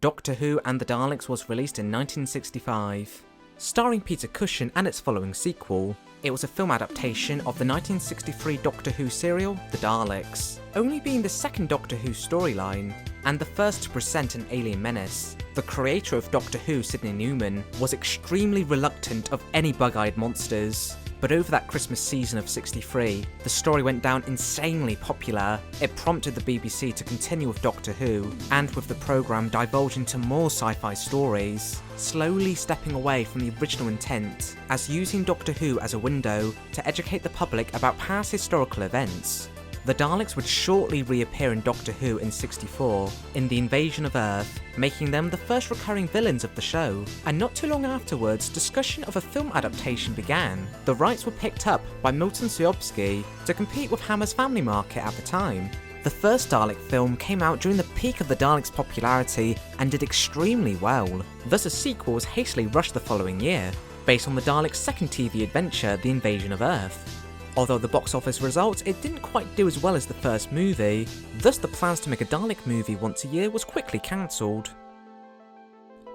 Doctor Who and the Daleks was released in 1965. Starring Peter Cushing and its following sequel, it was a film adaptation of the 1963 Doctor Who serial, The Daleks, only being the second Doctor Who storyline, and the first to present an alien menace. The creator of Doctor Who, Sidney Newman, was extremely reluctant of any bug-eyed monsters, but over that Christmas season of '63, the story went down insanely popular. It prompted the BBC to continue with Doctor Who, and with the programme divulge into more sci-fi stories, slowly stepping away from the original intent, as using Doctor Who as a window to educate the public about past historical events. The Daleks would shortly reappear in Doctor Who in '64, in the invasion of Earth, making them the first recurring villains of the show, and not too long afterwards, discussion of a film adaptation began. The rights were picked up by Milton Siobski to compete with Hammer's Family Market at the time. The first Dalek film came out during the peak of the Daleks' popularity and did extremely well, thus a sequel was hastily rushed the following year, based on the Daleks' second TV adventure, The Invasion of Earth. Although the box office results, it didn't quite do as well as the first movie, thus the plans to make a Dalek movie once a year was quickly cancelled.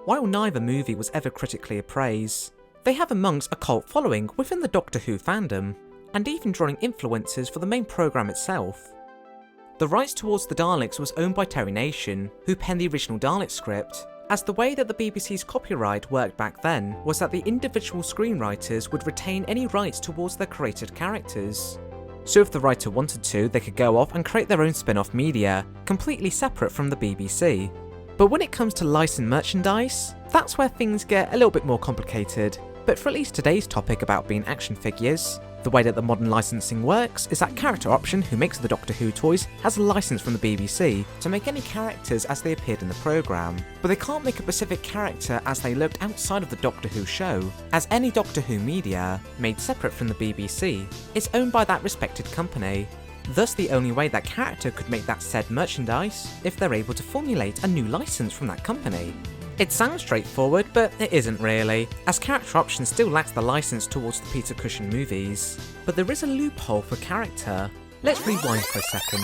While neither movie was ever critically appraised, they have amongst a cult following within the Doctor Who fandom, and even drawing influences for the main programme itself. The rights towards the Daleks was owned by Terry Nation, who penned the original Dalek script, as the way that the BBC's copyright worked back then was that the individual screenwriters would retain any rights towards their created characters. So if the writer wanted to, they could go off and create their own spin-off media, completely separate from the BBC. But when it comes to licensed merchandise, that's where things get a little bit more complicated. But for at least today's topic about being action figures, the way that the modern licensing works is that Character Option, who makes the Doctor Who toys, has a license from the BBC to make any characters as they appeared in the programme, but they can't make a specific character as they looked outside of the Doctor Who show, as any Doctor Who media, made separate from the BBC, is owned by that respected company. Thus the only way that character could make that said merchandise if they're able to formulate a new license from that company. It sounds straightforward, but it isn't really, as Character Option still lacks the license towards the Peter Cushing movies. But there is a loophole for character. Let's rewind for a second.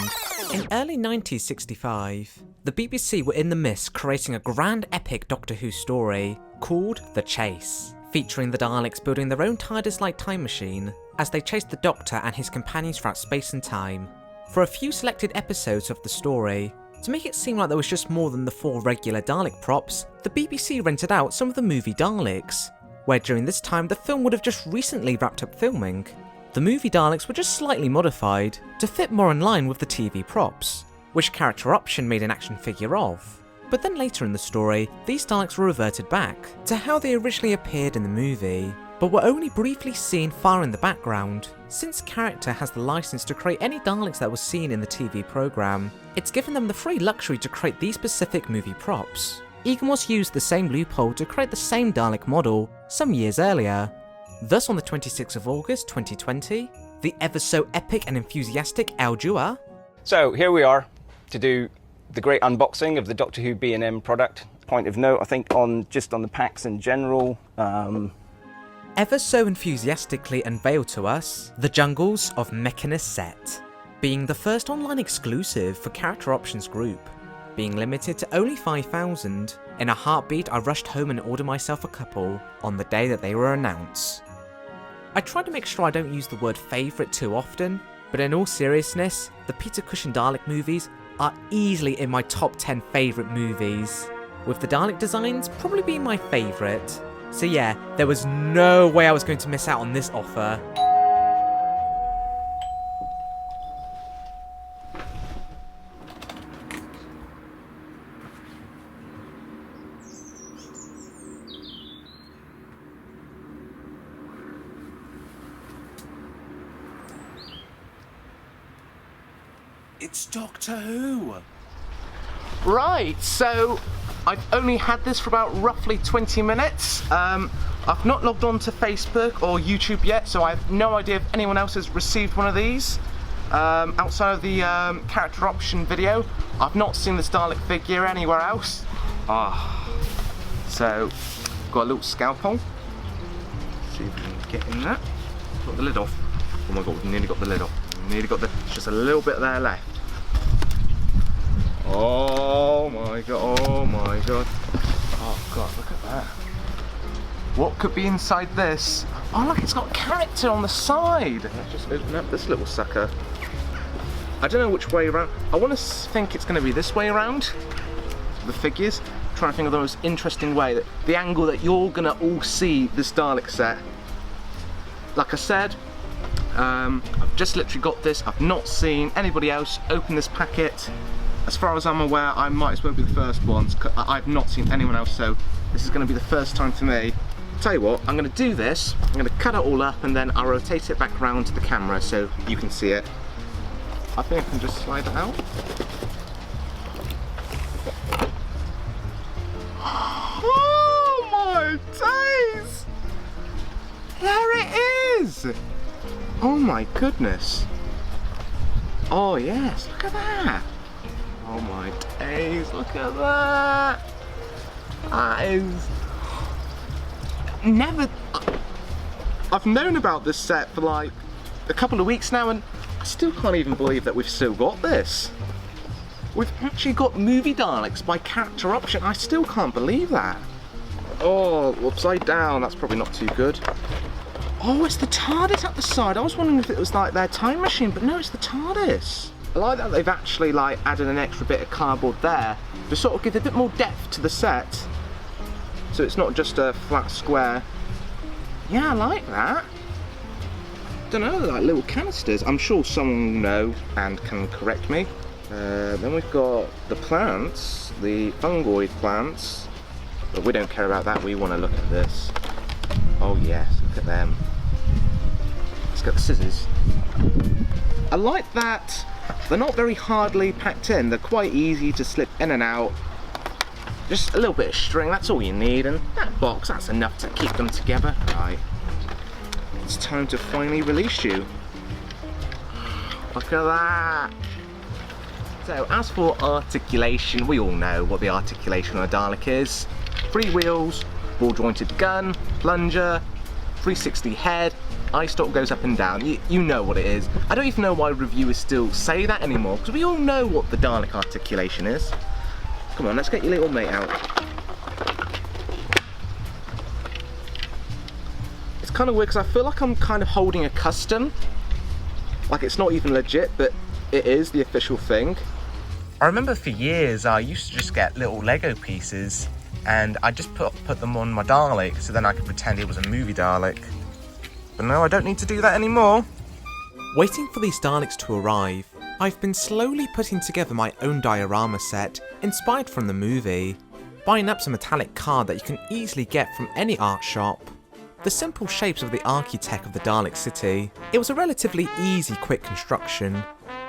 In early 1965, the BBC were in the midst creating a grand epic Doctor Who story called The Chase, featuring the Daleks building their own TARDIS-like time machine as they chased the Doctor and his companions throughout space and time. For a few selected episodes of the story, to make it seem like there was just more than the 4 regular Dalek props, the BBC rented out some of the movie Daleks, where during this time the film would have just recently wrapped up filming. The movie Daleks were just slightly modified to fit more in line with the TV props, which Character Option made an action figure of. But then later in the story, these Daleks were reverted back to how they originally appeared in the movie, but were only briefly seen far in the background. Since Character has the license to create any Daleks that was seen in the TV programme, it's given them the free luxury to create these specific movie props. Egamos used the same loophole to create the same Dalek model some years earlier. Thus on the 26th of August 2020, the ever so epic and enthusiastic Al Jua. So here we are to do the great unboxing of the Doctor Who B&M product. Point of note, I think on the packs in general, ever so enthusiastically unveiled to us the Jungles of Mechanus set, being the first online exclusive for Character Options Group, being limited to only 5,000. In a heartbeat, I rushed home and ordered myself a couple on the day that they were announced. I try to make sure I don't use the word favourite too often, but in all seriousness, the Peter Cushing Dalek movies are easily in my top 10 favourite movies, with the Dalek designs probably being my favourite. So yeah, there was no way I was going to miss out on this offer. It's Doctor Who! Right, so I've only had this for about roughly 20 minutes. I've not logged on to Facebook or YouTube yet, so I have no idea if anyone else has received one of these. Outside of the Character Option video, I've not seen this Dalek figure anywhere else. So, got a little scalpel. See if we can get in there. Got the lid off. Oh my god, we nearly got the lid off. Nearly got the, just a little bit there left. Oh my god, oh my god. Oh god, look at that. What could be inside this? Oh look, it's got character on the side. Let's just open up this little sucker. I don't know which way around. I want to think it's going to be this way around. The figures. I'm trying to think of the most interesting way, that the angle that you're going to all see this Dalek set. Like I said, I've just literally got this. I've not seen anybody else open this packet. As far as I'm aware, I might as well be the first ones. I've not seen anyone else, so this is going to be the first time for me. Tell you what, I'm going to do this. I'm going to cut it all up and then I'll rotate it back around to the camera so you can see it. I think I can just slide it out. Oh my days! There it is! Oh my goodness. Oh yes, look at that. Oh my days, look at that. That is... I've known about this set for like a couple of weeks now and I still can't even believe that we've still got this. We've actually got movie Daleks by character option. I still can't believe that. Oh, upside down, that's probably not too good. Oh, it's the TARDIS at the side. I was wondering if it was like their time machine, but no, it's the TARDIS. I like that they've actually like added an extra bit of cardboard there to sort of give a bit more depth to the set. So it's not just a flat square. Yeah, I like that. Don't know, like little canisters. I'm sure someone will know and can correct me. Then we've got the plants, the fungoid plants. But we don't care about that, we want to look at this. Oh yes, look at them. Let's get the scissors. I like that they're not very hardly packed in. They're quite easy to slip in and out. Just a little bit of string, that's all you need. And that box, that's enough to keep them together. Right. It's time to finally release you. Look at that. So as for articulation, we all know what the articulation on a Dalek is. 3 wheels, ball jointed gun, plunger, 360 head, eye stalk goes up and down. You know what it is. I don't even know why reviewers still say that anymore, because we all know what the Dalek articulation is. Come on, let's get your little mate out. It's kind of weird because I feel like I'm kind of holding a custom. Like it's not even legit, but it is the official thing. I remember for years I used to just get little Lego pieces and I just put them on my Dalek so then I could pretend it was a movie Dalek. But no, I don't need to do that anymore. Waiting for these Daleks to arrive, I've been slowly putting together my own diorama set, inspired from the movie, buying up some metallic card that you can easily get from any art shop. The simple shapes of the architect of the Dalek city. It was a relatively easy, quick construction.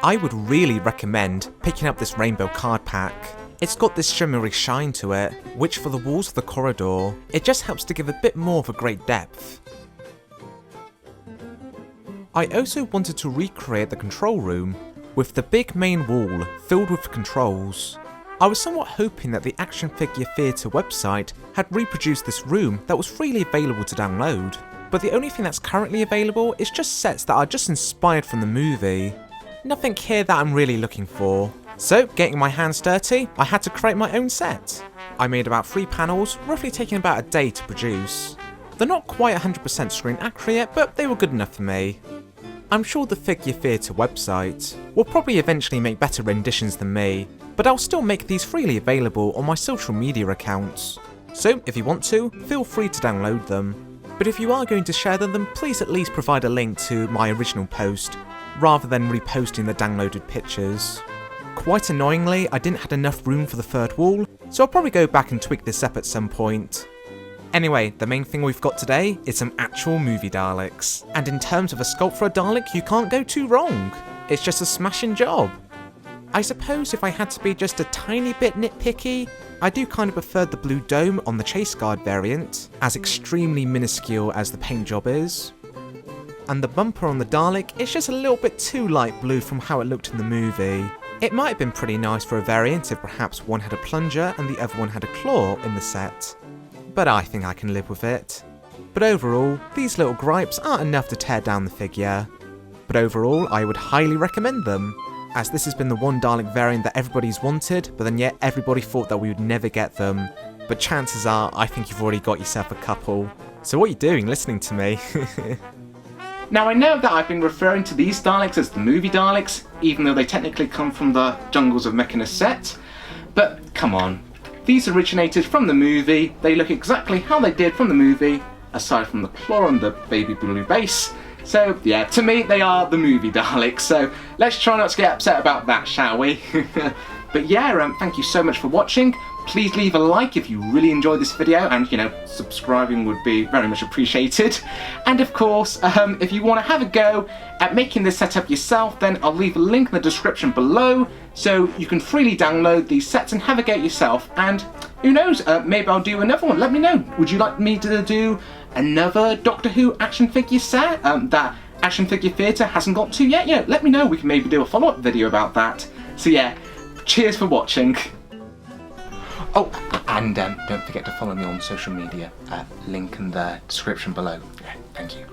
I would really recommend picking up this rainbow card pack. It's got this shimmery shine to it, which for the walls of the corridor, it just helps to give a bit more of a great depth. I also wanted to recreate the control room, with the big main wall filled with controls. I was somewhat hoping that the Action Figure Theatre website had reproduced this room that was freely available to download, but the only thing that's currently available is just sets that are just inspired from the movie. Nothing here that I'm really looking for. So, getting my hands dirty, I had to create my own set. I made about 3 panels, roughly taking about a day to produce. They're not quite 100% screen accurate, but they were good enough for me. I'm sure the Figure Theatre website will probably eventually make better renditions than me, but I'll still make these freely available on my social media accounts. So if you want to, feel free to download them. But if you are going to share them, then please at least provide a link to my original post, rather than reposting the downloaded pictures. Quite annoyingly, I didn't have enough room for the third wall, so I'll probably go back and tweak this up at some point. Anyway, the main thing we've got today is some actual movie Daleks. And in terms of a sculpt for a Dalek, you can't go too wrong. It's just a smashing job. I suppose if I had to be just a tiny bit nitpicky, I do kind of prefer the blue dome on the Chase Guard variant, as extremely minuscule as the paint job is. And the bumper on the Dalek is just a little bit too light blue from how it looked in the movie. It might have been pretty nice for a variant if perhaps one had a plunger and the other one had a claw in the set, but I think I can live with it. But overall, these little gripes aren't enough to tear down the figure. But overall, I would highly recommend them. as this has been the one Dalek variant that everybody's wanted, but then yet everybody thought that we would never get them. But chances are, I think you've already got yourself a couple. So what are you doing listening to me? Now I know that I've been referring to these Daleks as the movie Daleks, even though they technically come from the Jungles of Mechanus set, but come on. These originated from the movie, they look exactly how they did from the movie, aside from the claw on the baby blue base. So yeah, to me they are the movie Daleks, so let's try not to get upset about that, shall we? But yeah, thank you so much for watching. Please leave a like if you really enjoyed this video, and subscribing would be very much appreciated. And of course, if you want to have a go at making this setup yourself, then I'll leave a link in the description below, so you can freely download these sets and have a go at yourself. And who knows, maybe I'll do another one. Let me know. Would you like me to do another Doctor Who action figure set that Action Figure Theatre hasn't got to yet? Let me know. We can maybe do a follow-up video about that. So yeah, cheers for watching. Oh, and don't forget to follow me on social media. Link in the description below. Yeah, thank you.